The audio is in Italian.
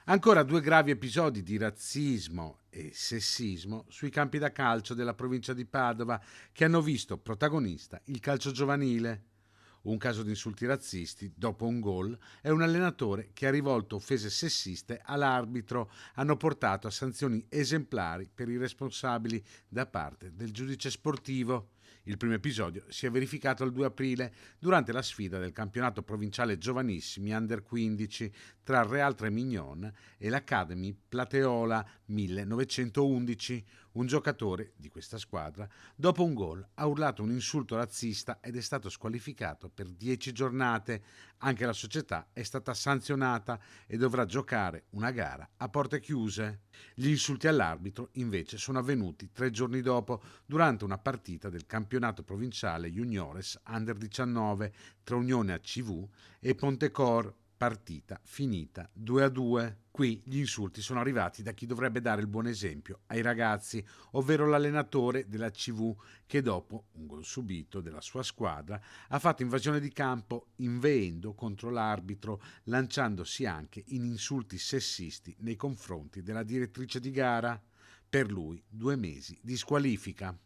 Ancora due gravi episodi di razzismo e sessismo sui campi da calcio della provincia di Padova che hanno visto protagonista il calcio giovanile. Un caso di insulti razzisti dopo un gol e un allenatore che ha rivolto offese sessiste all'arbitro hanno portato a sanzioni esemplari per i responsabili da parte del giudice sportivo. Il primo episodio si è verificato il 2 aprile durante la sfida del campionato provinciale giovanissimi Under 15 tra il Real Tremignon e l'Academy Plateola 1911. Un giocatore di questa squadra, dopo un gol, ha urlato un insulto razzista ed è stato squalificato per 10 giornate. Anche la società è stata sanzionata e dovrà giocare una gara a porte chiuse. Gli insulti all'arbitro invece sono avvenuti 3 giorni dopo, durante una partita del campionato provinciale Juniores Under 19 tra Unione ACV e Pontecor, partita finita 2-2. Qui gli insulti sono arrivati da chi dovrebbe dare il buon esempio ai ragazzi, ovvero l'allenatore della CV che dopo un gol subito della sua squadra ha fatto invasione di campo inveendo contro l'arbitro, lanciandosi anche in insulti sessisti nei confronti della direttrice di gara. Per lui 2 mesi di squalifica.